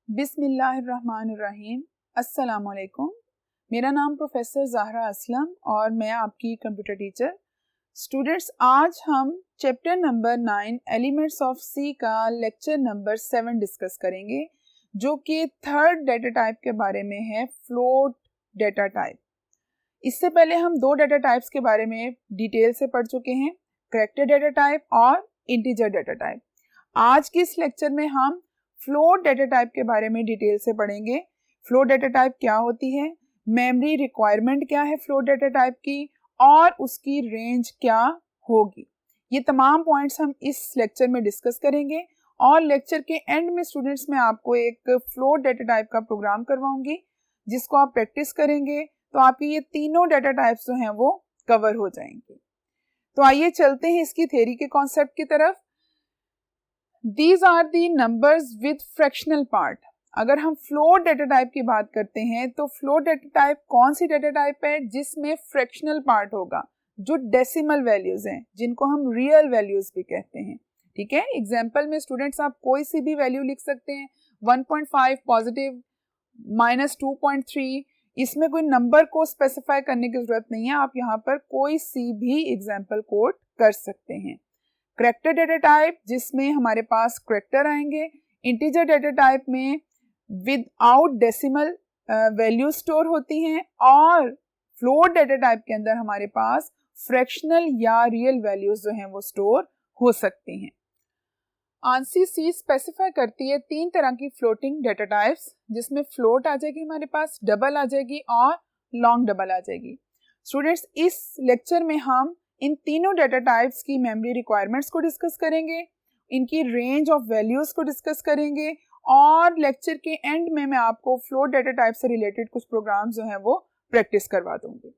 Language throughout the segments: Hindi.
बिस्मिल्लाहिर्रहमानिर्रहीम। अस्सलाम वालेकुम। मेरा नाम प्रोफेसर ज़हरा असलम और मैं आपकी कंप्यूटर टीचर। स्टूडेंट्स, आज हम चैप्टर नंबर 9 एलिमेंट्स ऑफ सी का लेक्चर नंबर 7 डिस्कस करेंगे, जो कि थर्ड डेटा टाइप के बारे में है, फ्लोट डेटा टाइप। इससे पहले हम दो डेटा टाइप्स के बारे में डिटेल से पढ़ चुके हैं, कैरेक्टर डेटा टाइप और इंटीजर डेटा टाइप। आज के इस लेक्चर में हम फ्लोट डेटा टाइप के बारे में डिटेल से पढ़ेंगे। फ्लोट डेटा टाइप क्या होती है, मेमोरी रिक्वायरमेंट क्या है फ्लोट डेटा टाइप की, और उसकी रेंज क्या होगी। ये तमाम पॉइंट्स हम इस लेक्चर में डिस्कस करेंगे और लेक्चर के एंड में स्टूडेंट्स मैं आपको एक फ्लोट डेटा टाइप का प्रोग्राम करवाऊंगी, जिसको आप प्रैक्टिस करेंगे तो आपके ये तीनों डेटा टाइप्स जो हैं वो कवर हो जाएंगे। तो आइए चलते हैं इसकी थ्योरी के कॉन्सेप्ट की तरफ। These are the numbers with fractional part। अगर हम फ्लोट डेटा टाइप की बात करते हैं तो फ्लोट डेटा टाइप कौन सी डेटा टाइप है जिसमें फ्रैक्शनल पार्ट होगा, जो डेसिमल वैल्यूज हैं, जिनको हम रियल वैल्यूज भी कहते हैं। ठीक है, एग्जांपल में स्टूडेंट्स आप कोई सी भी वैल्यू लिख सकते हैं, 1.5 पॉजिटिव, -2.3। इसमें कोई नंबर को स्पेसिफाई करने की जरूरत नहीं है, आप यहाँ पर कोई सी भी एग्जाम्पल कोड कर सकते हैं। कैरेक्टर डेटा टाइप जिसमें हमारे पास कैरेक्टर आएंगे। इंटीजर डेटा टाइप में विदाउट डेसिमल वैल्यू स्टोर होती हैं, और फ्लोट डेटा टाइप के अंदर हमारे पास फ्रैक्शनल या रियल वैल्यूज जो हैं वो स्टोर हो सकती हैं। आंसी सी स्पेसिफाई करती है तीन तरह की फ्लोटिंग डेटा टाइप्स, जिसमें फ्लोट आ जाएगी हमारे पास, डबल आ जाएगी और लॉन्ग डबल आ जाएगी। स्टूडेंट्स, इस लेक्चर में हम इन तीनों डेटा टाइप्स की मेमोरी रिक्वायरमेंट्स को डिस्कस करेंगे, इनकी रेंज ऑफ वैल्यूज को डिस्कस करेंगे, और लेक्चर के एंड में मैं आपको फ्लोट डेटा टाइप से रिलेटेड कुछ प्रोग्राम जो हैं वो प्रैक्टिस करवा दूंगी।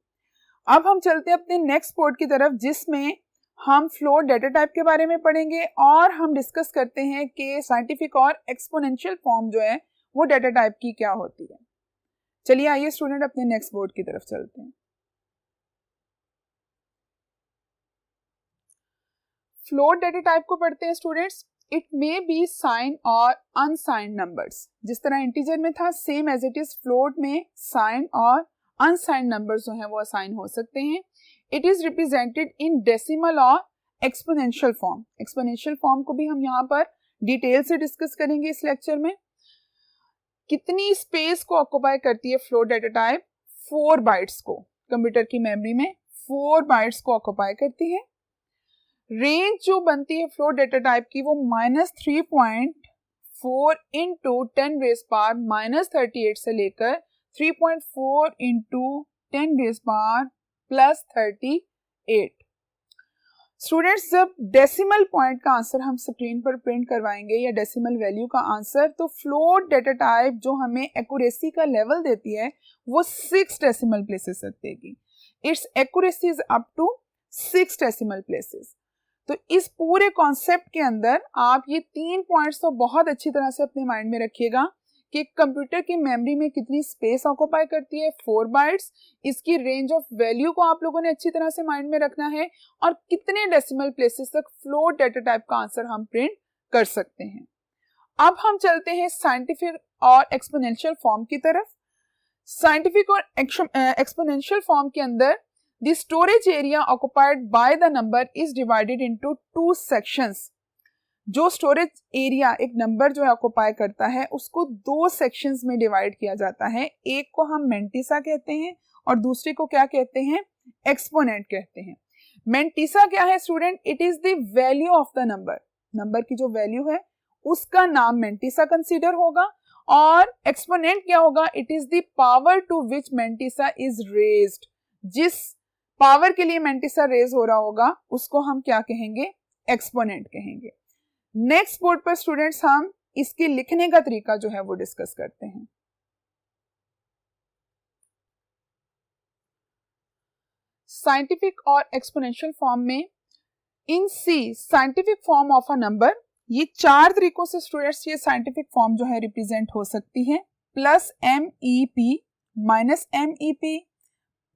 अब हम चलते हैं अपने नेक्स्ट पॉइंट की तरफ, जिसमें हम फ्लोट डेटा टाइप के बारे में पढ़ेंगे और हम डिस्कस करते हैं कि साइंटिफिक और एक्सपोनेंशियल फॉर्म जो है वो डेटा टाइप की क्या होती है। चलिए आइए स्टूडेंट अपने नेक्स्ट बोर्ड की तरफ चलते हैं। फ्लोट डेटा टाइप को पढ़ते हैं students. It may be sign और अनसाइंड नंबर्स। जिस तरह इंटीजर में था, same as it is float में साइन और अनसाइंड नंबर्स जो हैं वो असाइन हो सकते हैं। It is represented in decimal और एक्सपोनेंशियल फॉर्म। एक्सपोनेंशियल फॉर्म को भी हम यहाँ पर डिटेल से डिस्कस करेंगे इस लेक्चर में। कितनी स्पेस को ऑक्युपाई करती है फ्लोट डेटा टाइप? 4 बाइट्स को, कंप्यूटर की मेमोरी में 4 बाइट्स को ऑक्युपाई करती है। रेंज जो बनती है फ्लोट डेटा टाइप की वो -3.4 इंटू 10⁻⁻38 से लेकर 3.4 इंटू 10⁻+38। स्टूडेंट्स, जब डेसिमल पॉइंट का आंसर हम स्क्रीन पर प्रिंट करवाएंगे या डेसिमल वैल्यू का आंसर, तो फ्लोट डेटा टाइप जो हमें एक्यूरेसी का लेवल देती है वो 6 डेसिमल प्लेसेस तक देगी। Its accuracy is up to 6 decimal places. तो इस पूरे कॉन्सेप्ट के अंदर आप ये 3 पॉइंट्स तो बहुत अच्छी तरह से अपने माइंड में रखिएगा कि कंप्यूटर की मेमोरी में कितनी स्पेस ऑक्युपाई करती है, 4 बाइट्स। इसकी रेंज ऑफ वैल्यू को आप लोगों ने अच्छी तरह से माइंड में रखना है, और कितने डेसिमल प्लेसेस तक फ्लोट डेटा टाइप का आंसर हम प्रिंट कर सकते हैं। अब हम चलते हैं साइंटिफिक और एक्सपोनेंशियल फॉर्म की तरफ। साइंटिफिक और एक्सपोनेंशियल फॉर्म के अंदर The storage area occupied by the number is divided into 2 sections। जो स्टोरेज एरिया एक नंबर जो ऑक्युपाई करता है उसको 2 सेक्शंस में डिवाइड किया जाता है। एक को हम मेंटिसा कहते हैं और दूसरे को क्या कहते हैं? एक्सपोनेंट कहते हैं। मेंटिसा क्या है student? It is the value of the number. Number की जो वैल्यू है उसका नाम मेंटिसा कंसीडर होगा, और एक्सपोनेंट क्या होगा? It is the power to which mantissa is raised. जिस पावर के लिए मेंटिसा रेज हो रहा होगा उसको हम क्या कहेंगे? एक्सपोनेंट कहेंगे। नेक्स्ट बोर्ड पर स्टूडेंट्स हम इसके लिखने का तरीका जो है वो डिस्कस करते हैं। साइंटिफिक और एक्सपोनेंशियल फॉर्म में इन सी scientific form of a number, ये 4 तरीकों से स्टूडेंट्स ये साइंटिफिक फॉर्म जो है रिप्रेजेंट हो सकती है। +MEP, -MEP,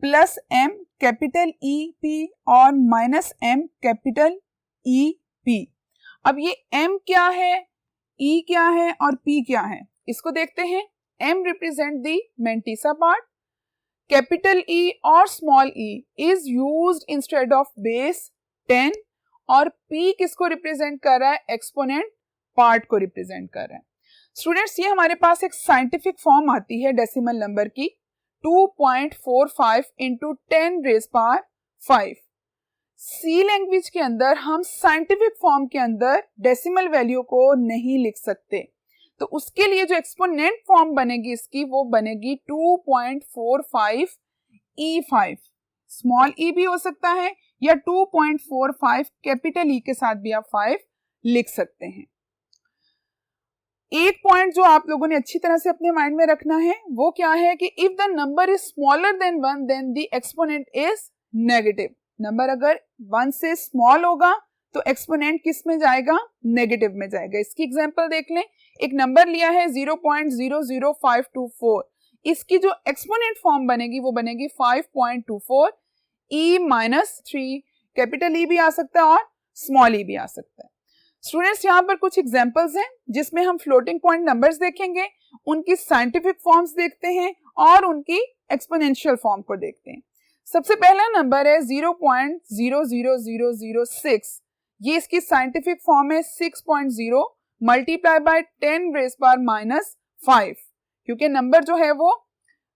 +M capital EP और -M कैपिटल EP। अब ये M क्या है, E क्या है और P क्या है, इसको देखते हैं। M represent the mantissa part, capital E और small e is used instead of base 10 और P किसको रिप्रेजेंट कर रहा है? एक्सपोनेंट पार्ट को रिप्रेजेंट कर रहा है। स्टूडेंट्स, ये हमारे पास एक साइंटिफिक फॉर्म आती है डेसिमल नंबर की 2.45 इंटू 10 रेज पावर 5। सी लैंग्वेज के अंदर हम साइंटिफिक फॉर्म के अंदर डेसिमल वैल्यू को नहीं लिख सकते, तो उसके लिए जो एक्सपोनेंट फॉर्म बनेगी इसकी वो बनेगी 2.45 E5। स्मॉल e भी हो सकता है या 2.45 कैपिटल E के साथ भी आप 5 लिख सकते हैं। एक पॉइंट जो आप लोगों ने अच्छी तरह से अपने माइंड में रखना है वो क्या है कि if the number is smaller than 1 then the exponent is negative. Number अगर 1 से स्मॉल होगा तो एक्सपोनेंट किस में जाएगा? नेगेटिव में जाएगा। इसकी एग्जांपल देख लें। एक नंबर लिया है 0.00524, इसकी जो एक्सपोनेंट फॉर्म बनेगी वो बनेगी 5.24 E-3। कैपिटल E भी आ सकता है और स्मॉल e भी आ सकता है। स्टूडेंट्स, यहाँ पर कुछ एग्जांपल्स हैं जिसमें हम फ्लोटिंग पॉइंट नंबर्स देखेंगे, उनकी साइंटिफिक फॉर्म्स देखते हैं और उनकी एक्सपोनेंशियल फॉर्म को देखते हैं। सबसे पहला नंबर है 0.00006। ये इसकी साइंटिफिक फॉर्म है 6.0 मल्टीप्लाई बाय 10 रेज पावर -5। क्योंकि नंबर जो है वो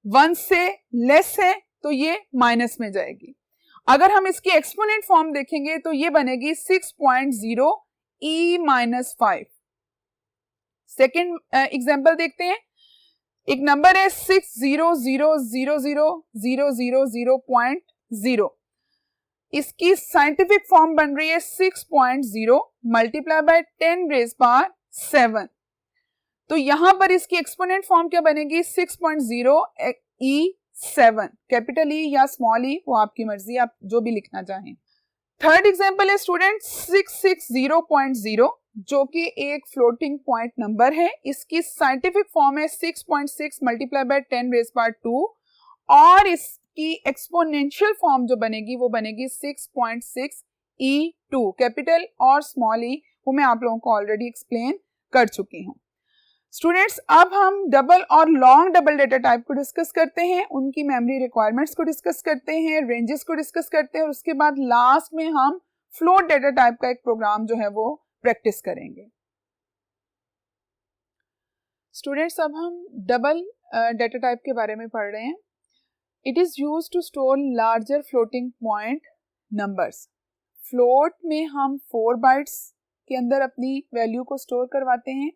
1 से लेस है तो ये माइनस में जाएगी। अगर हम इसकी एक्सपोनेंट फॉर्म देखेंगे तो ये बनेगी 6.0 E-5। सेकेंड एग्जाम्पल देखते हैं। एक नंबर है 6000000.0। इसकी साइंटिफिक फॉर्म बन रही है 6.0 मल्टीप्लाई बाय 10 रेज पावर 7। तो यहां पर इसकी एक्सपोनेंट फॉर्म क्या बनेगी? 6.0 E7। कैपिटल E या स्मॉल e वो आपकी मर्जी, आप जो भी लिखना चाहें। थर्ड एग्जांपल है स्टूडेंट 660.0 जो कि एक फ्लोटिंग पॉइंट नंबर है। इसकी साइंटिफिक फॉर्म है 6.6 मल्टीप्लाई बाय 10 रेज पावर 2 और इसकी एक्सपोनेंशियल फॉर्म जो बनेगी वो बनेगी 6.6 E2। कैपिटल और स्मॉल e वो मैं आप लोगों को ऑलरेडी एक्सप्लेन कर चुकी हूँ। स्टूडेंट्स, अब हम डबल और लॉन्ग डबल डेटा टाइप को डिस्कस करते हैं, उनकी मेमोरी रिक्वायरमेंट्स को डिस्कस करते हैं, रेंजेस को डिस्कस करते हैं और उसके बाद लास्ट में हम फ्लोट डेटा टाइप का एक प्रोग्राम जो है वो प्रैक्टिस करेंगे। स्टूडेंट्स, अब हम डबल डेटा टाइप के बारे में पढ़ रहे हैं। It is used to store larger floating point numbers. Float में हम 4 बाइट्स के अंदर अपनी वैल्यू को स्टोर करवाते हैं।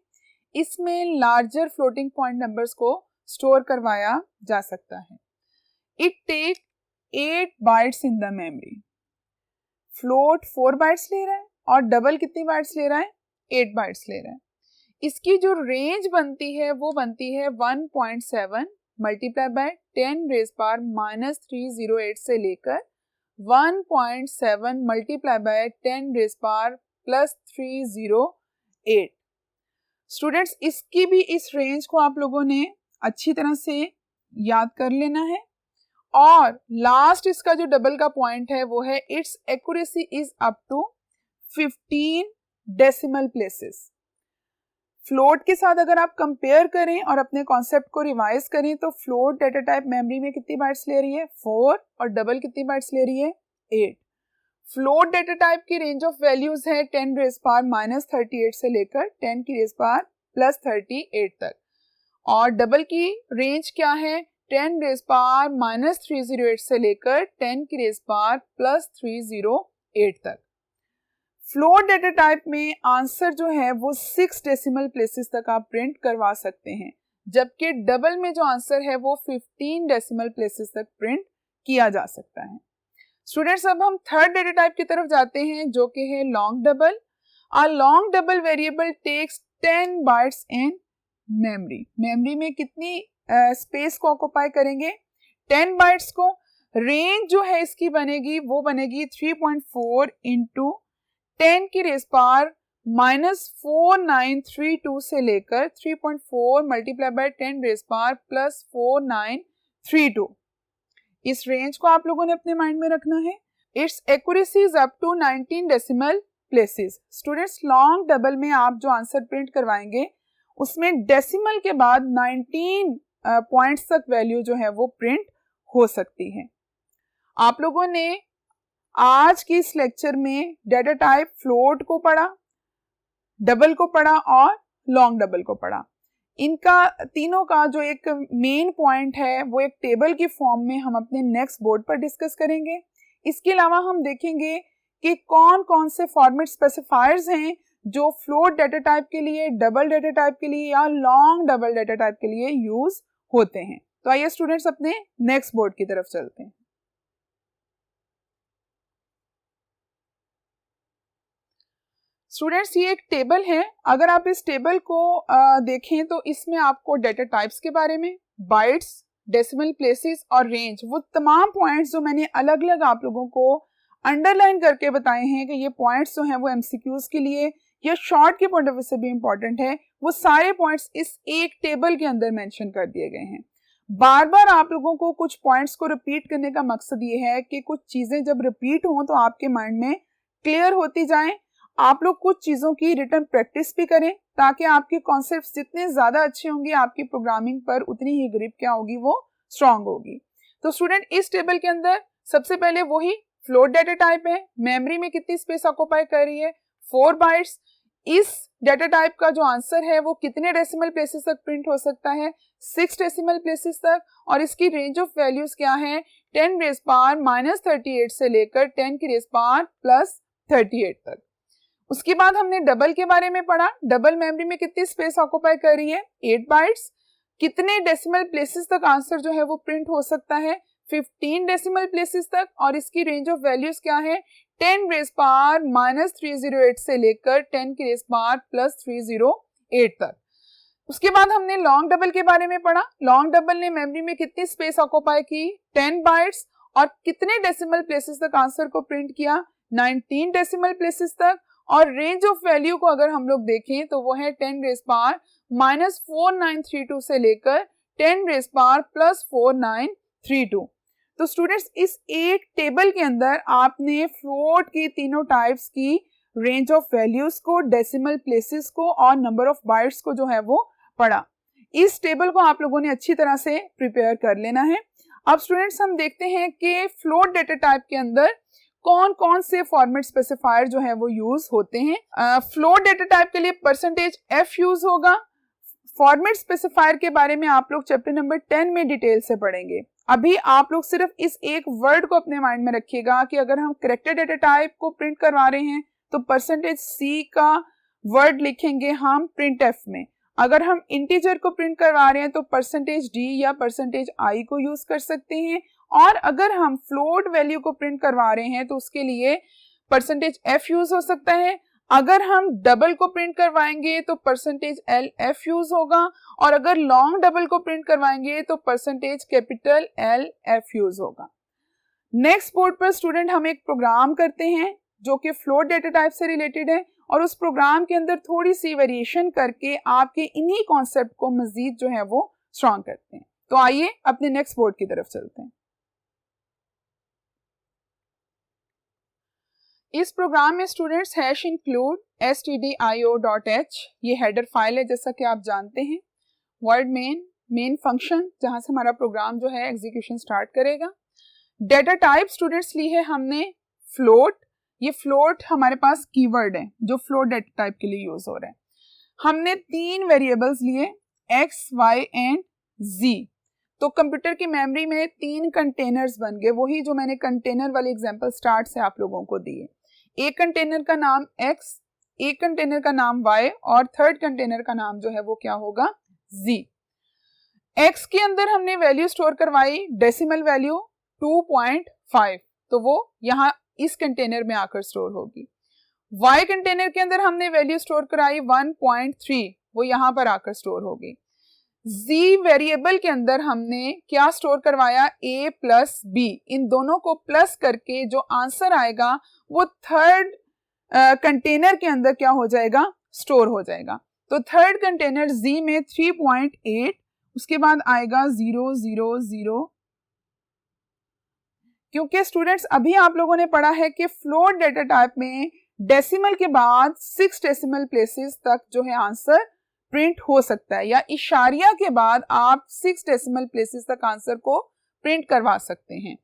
इसमें लार्जर फ्लोटिंग पॉइंट नंबर्स को स्टोर करवाया जा सकता है। It take 8 bytes in the memory. Float 4 bytes ले रहा है और डबल कितनी बाइट्स ले रहा है? 8 बाइट्स ले रहा है। इसकी जो रेंज बनती है वो बनती है 1.7 मल्टीप्लाई बाय 10 रेज पावर -308 से लेकर 1.7 multiply by 10 raise power +308। Students, इसकी भी इस रेंज को आप लोगों ने अच्छी तरह से याद कर लेना है। और लास्ट इसका जो डबल का पॉइंट है वो है it's accuracy is up to 15 decimal places. Float के साथ अगर आप कंपेयर करें और अपने कॉन्सेप्ट को रिवाइज करें तो फ्लोट डेटा टाइप मेमोरी में कितनी बाइट्स ले रही है? 4 और डबल कितनी बाइट्स ले रही है? 8। फ्लोट डेटा टाइप की रेंज ऑफ वैल्यूज है 10 रेज पावर -38 से लेकर 10 की रेज पावर +38 तक और डबल की रेंज क्या है? 10 रेज पावर -308 से लेकर 10 की रेज पावर +308 तक। फ्लोट डेटा टाइप में आंसर जो है वो 6 डेसिमल प्लेसेस तक आप प्रिंट करवा सकते हैं, जबकि डबल में जो आंसर है वो 15 डेसिमल प्लेसेस तक प्रिंट किया जा सकता है। स्टूडेंट्स, अब हम थर्ड डेटा टाइप की तरफ जाते हैं जो कि है long double. A long double variable takes 10 bytes in memory. Memory में कितनी स्पेस को ऑक्युपाई करेंगे? 10 बाइट्स को। रेंज जो है इसकी बनेगी वो बनेगी 3.4 इंटू 10 की रेज पावर -4932 से लेकर 3.4 मल्टीप्लाई बाय 10 रेज पावर +4932। इस रेंज को आप लोगों ने अपने माइंड में रखना है। It's accuracy is up to 19 decimal places. Students, long double में आप जो आंसर प्रिंट करवाएंगे उसमें डेसिमल के बाद 19 पॉइंट्स तक वैल्यू जो है वो प्रिंट हो सकती है। आप लोगों ने आज की इस लेक्चर में डेटा टाइप फ्लोट को पढ़ा, डबल को पढ़ा और लॉन्ग डबल को पढ़ा। इनका तीनों का जो एक मेन पॉइंट है वो एक टेबल की फॉर्म में हम अपने नेक्स्ट बोर्ड पर डिस्कस करेंगे। इसके अलावा हम देखेंगे कि कौन कौन से फॉर्मेट स्पेसिफायर्स हैं जो फ्लोट डेटा टाइप के लिए, डबल डेटा टाइप के लिए या लॉन्ग डबल डेटा टाइप के लिए यूज होते हैं। तो आइए स्टूडेंट्स अपने नेक्स्ट बोर्ड की तरफ चलते हैं। स्टूडेंट्स ये एक टेबल है। अगर आप इस टेबल को देखें तो इसमें आपको डेटा टाइप्स के बारे में, बाइट्स, डेसिमल प्लेसेस और रेंज, वो तमाम पॉइंट्स जो मैंने अलग अलग आप लोगों को अंडरलाइन करके बताए हैं कि ये पॉइंट्स जो हैं वो एमसीक्यूज के लिए या शॉर्ट के पॉइंट ऑफ व्यू से भी इंपॉर्टेंट है, वो सारे पॉइंट्स इस एक टेबल के अंदर मेंशन कर दिए गए हैं। बार बार आप लोगों को कुछ पॉइंट्स को रिपीट करने का मकसद ये है कि कुछ चीजें जब रिपीट हों तो आपके माइंड में क्लियर होती जाएं। आप लोग कुछ चीजों की रिटन प्रैक्टिस भी करें ताकि आपके कॉन्सेप्ट्स जितने ज्यादा अच्छे होंगे आपकी प्रोग्रामिंग पर उतनी ही ग्रिप क्या होगी, वो स्ट्रांग होगी। तो स्टूडेंट इस टेबल के अंदर सबसे पहले वही फ्लोट डेटा टाइप है। मेमोरी में कितनी स्पेस ऑक्यूपाई कर रही है? 4 बाइट्स। इस डेटा टाइप का जो आंसर है वो कितने डेसिमल प्लेसेस तक प्रिंट हो सकता है? 6 डेसिमल प्लेसेस तक। और इसकी रेंज ऑफ वैल्यूज क्या है? 10 रेज़ पावर -38 से लेकर 10 की रेज़ पावर +38 तक। उसके बाद हमने डबल के बारे में पढ़ा। डबल मेमोरी में कितनी स्पेस ऑक्यूपाई कर रही है? 8 बाइट्स। कितने डेसिमल प्लेसेस तक आंसर जो है वो प्रिंट हो सकता है? 15 डेसिमल प्लेसेस तक। और इसकी रेंज ऑफ वैल्यूज क्या है? 10 रेज़ पावर -308 से लेकर 10 की रेज़ पावर +308 तक। उसके बाद हमने लॉन्ग डबल के बारे में पढ़ा। लॉन्ग डबल ने मेमोरी में कितनी स्पेस ऑक्यूपाई की? 10 बाइट्स। और कितने डेसिमल प्लेसेस तक आंसर को प्रिंट किया? 19 डेसिमल प्लेसेस तक। और रेंज ऑफ वैल्यू को अगर हम लोग देखें तो वो है 10 रेज़ पावर -4932 से लेकर 10 रेज़ पावर +4932। तो स्टूडेंट्स इस एक टेबल के अंदर आपने फ्लोट की तीनों टाइप्स की रेंज ऑफ वैल्यूज को, डेसिमल प्लेसेस को और नंबर ऑफ बाइट्स को जो है वो पढ़ा। इस टेबल को आप लोगों ने अच्छी तरह से प्रिपेयर कर लेना है। अब स्टूडेंट्स हम देखते हैं कि फ्लोट डेटा टाइप के अंदर कौन कौन से फॉर्मेट स्पेसिफायर जो है वो यूज होते हैं। फ्लोट डेटा टाइप के लिए %f यूज होगा। फॉर्मेट स्पेसिफायर के बारे में आप लोग चैप्टर नंबर 10 में डिटेल से पढ़ेंगे। अभी आप लोग सिर्फ इस एक वर्ड को अपने माइंड में रखिएगा कि अगर हम कैरेक्टर डेटा टाइप को प्रिंट करवा रहे हैं तो %c का वर्ड लिखेंगे हम printf में। अगर हम इंटीजर को प्रिंट करवा रहे हैं तो %d या %i को यूज कर सकते हैं। और अगर हम फ्लोट वैल्यू को प्रिंट करवा रहे हैं तो उसके लिए %f यूज हो सकता है। अगर हम डबल को प्रिंट करवाएंगे तो %LF यूज होगा। और अगर लॉन्ग डबल को प्रिंट करवाएंगे तो %LF यूज होगा। नेक्स्ट बोर्ड पर स्टूडेंट हम एक प्रोग्राम करते हैं जो कि फ्लोट डेटा टाइप से रिलेटेड है और उस प्रोग्राम के अंदर थोड़ी सी वेरिएशन करके आपके इन्हीं कॉन्सेप्ट को मजीद जो है वो स्ट्रॉन्ग करते हैं। तो आइए अपने नेक्स्ट बोर्ड की तरफ चलते हैं। इस प्रोग्राम में स्टूडेंट्स #include stdio.h ये हेडर फाइल है जैसा कि आप जानते हैं। वर्ड मेन फंक्शन जहां से हमारा प्रोग्राम जो है एग्जीक्यूशन स्टार्ट करेगा। डेटा टाइप स्टूडेंट्स ली है हमने फ्लोट। ये फ्लोट हमारे पास कीवर्ड है जो फ्लोट डेटा टाइप के लिए यूज हो रहा है। हमने 3 वेरिएबल्स लिए x, y एंड z। तो कंप्यूटर की मेमोरी में 3 कंटेनर्स बन गए, वही जो मैंने कंटेनर वाली एग्जांपल स्टार्ट से आप लोगों को दी है। एक कंटेनर का नाम x, एक कंटेनर का नाम y और थर्ड कंटेनर का नाम जो है वो क्या होगा? z। x के अंदर हमने वैल्यू स्टोर करवाई डेसिमल वैल्यू 2.5, तो वो यहाँ इस कंटेनर में आकर स्टोर होगी। y कंटेनर के अंदर हमने वैल्यू स्टोर कराई 1.3, वो यहाँ पर आकर स्टोर होगी। z वेरिएबल के अंदर हमने क्या स्टोर करवाया? a plus b। इन दोनों को प्लस करके जो आंसर आएगा वो थर्ड कंटेनर के अंदर क्या हो जाएगा? स्टोर हो जाएगा। तो थर्ड कंटेनर z में 3.8, उसके बाद आएगा 0 0 0। क्योंकि स्टूडेंट्स अभी आप लोगों ने पढ़ा है कि फ्लोट डेटा टाइप में डेसिमल के बाद 6 डेसिमल प्लेसेस तक जो है आंसर प्रिंट हो सकता है, या इशारिया के बाद आप 6 डेसिमल प्लेसेस तक आंसर को प्रिंट करवा सकते हैं।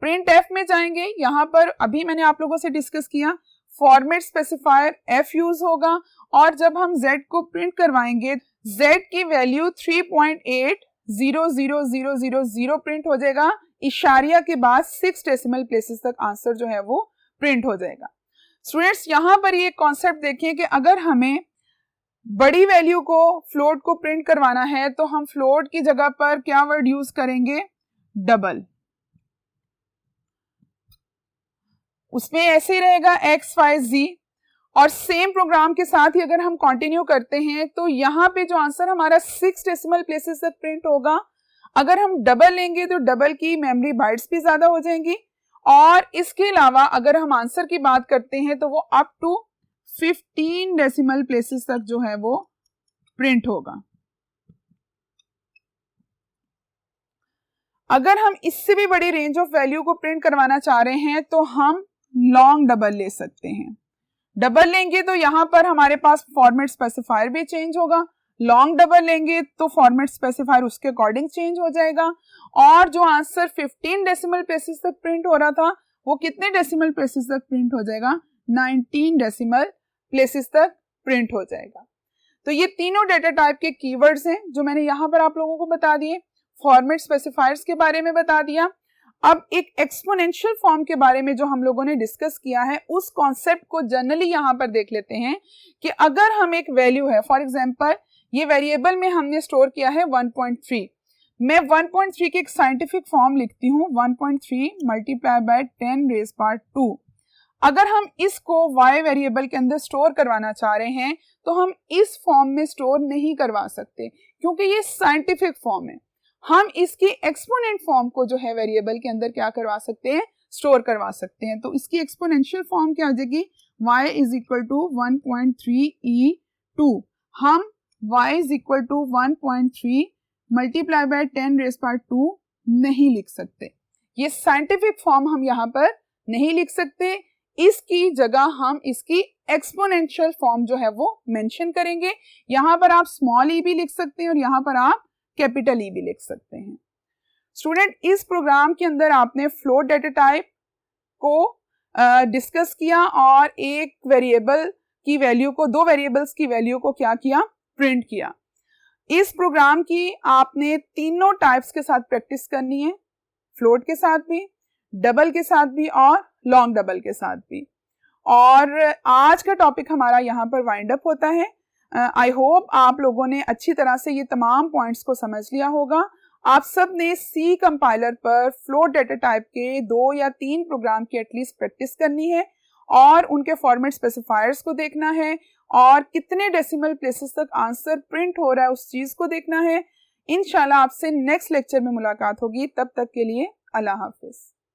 प्रिंट एफ में जाएंगे, यहाँ पर अभी मैंने आप लोगों से डिस्कस किया फॉर्मेट स्पेसिफायर एफ यूज होगा, और जब हम z को प्रिंट करवाएंगे z की वैल्यू 3.8000000 प्रिंट हो जाएगा, इशारिया के बाद 6 डेसिमल प्लेसेस तक आंसर जो है वो प्रिंट हो जाएगा। स्टूडेंट्स यहाँ पर ये कॉन्सेप्ट देखिए कि अगर हमें बड़ी वैल्यू को फ्लोट को प्रिंट करवाना है तो हम फ्लोट की जगह पर क्या वर्ड यूज करेंगे, डबल। उसमें ऐसे ही रहेगा x y z, और सेम प्रोग्राम के साथ ही अगर हम कंटिन्यू करते हैं तो यहाँ पे जो आंसर हमारा 6 डेसिमल प्लेसेस तक प्रिंट होगा। अगर हम डबल लेंगे तो डबल की मेमोरी बाइट्स भी ज्यादा हो जाएंगी, और इसके अलावा अगर हम आंसर की बात करते हैं तो वो अप टू 15 डेसिमल प्लेसेस तक जो है वो प्रिंट होगा। अगर हम इससे भी बड़ी रेंज ऑफ वैल्यू को प्रिंट करवाना चाह रहे हैं तो हम लॉन्ग डबल ले सकते हैं। डबल लेंगे तो यहाँ पर हमारे पास फॉर्मेट स्पेसिफायर भी चेंज होगा, लॉन्ग डबल लेंगे तो फॉर्मेट स्पेसिफायर उसके अकॉर्डिंग चेंज हो जाएगा, और जो आंसर 15 डेसिमल प्लेसेस तक प्रिंट हो रहा था वो कितने डेसिमल प्लेसेस तक प्रिंट हो जाएगा, 19 डेसिमल प्लेसेस तक प्रिंट हो जाएगा। तो ये तीनों डेटा टाइप के कीवर्ड्स हैं जो मैंने यहाँ पर आप लोगों को बता दिए, फॉर्मेट स्पेसिफायर्स के बारे में बता दिया। अब एक एक्सपोनेंशियल फॉर्म के बारे में जो हम लोगों ने डिस्कस किया है उस कॉन्सेप्ट को जनरली यहाँ पर देख लेते हैं कि अगर हम एक वैल्यू है, फॉर एग्जांपल ये वेरिएबल में हमने स्टोर किया है 1.3, मैं 1.3 की एक साइंटिफिक फॉर्म लिखती हूँ 1.3 मल्टीप्लाई बाय 10 रेज पावर 2। अगर हम इसको y वेरिएबल के अंदर स्टोर करवाना चाह रहे हैं तो हम इस फॉर्म में स्टोर नहीं करवा सकते क्योंकि ये साइंटिफिक फॉर्म है। हम इसकी एक्सपोनेंट फॉर्म को जो है वेरिएबल के अंदर क्या करवा सकते हैं, स्टोर करवा सकते हैं। तो इसकी एक्सपोनेंशियल फॉर्म क्या हो जाएगी, y is equal to 1.3e2। हम y is equal to 1.3 multiply by 10 raise power 2 नहीं लिख सकते। ये साइंटिफिक फॉर्म हम यहाँ पर नहीं लिख सकते, इसकी जगह हम इसकी एक्सपोनेंशियल फॉर्म जो है वो मेंशन करेंगे। यहाँ पर आप स्मॉल ई भी लिख सकते हैं और यहाँ पर आप कैपिटल ई भी लिख सकते हैं। स्टूडेंट, इस प्रोग्राम के अंदर आपने फ्लोट डेटा टाइप को डिस्कस किया और एक वेरिएबल की वैल्यू को, दो वेरिएबल्स की वैल्यू को क्या किया, प्रिंट किया। इस प्रोग्राम की आपने तीनों टाइप्स के साथ प्रैक्टिस करनी है, फ्लोट के साथ भी, डबल के साथ भी और लॉन्ग डबल के साथ भी। और आज का टॉपिक हमारा यहाँ पर वाइंड अप होता है। आई होप आप लोगों ने अच्छी तरह से ये तमाम पॉइंट्स को समझ लिया होगा। आप सब ने सी कंपाइलर पर फ्लोट डेटा टाइप के 2 या 3 प्रोग्राम की एटलीस्ट प्रैक्टिस करनी है और उनके फॉर्मेट स्पेसिफायर्स को देखना है और कितने डेसिमल प्लेसेस तक आंसर प्रिंट हो रहा है उस चीज़ को देखना है। इंशाल्लाह आपसे नेक्स्ट लेक्चर में मुलाकात होगी, तब तक के लिए अल्लाह हाफिज।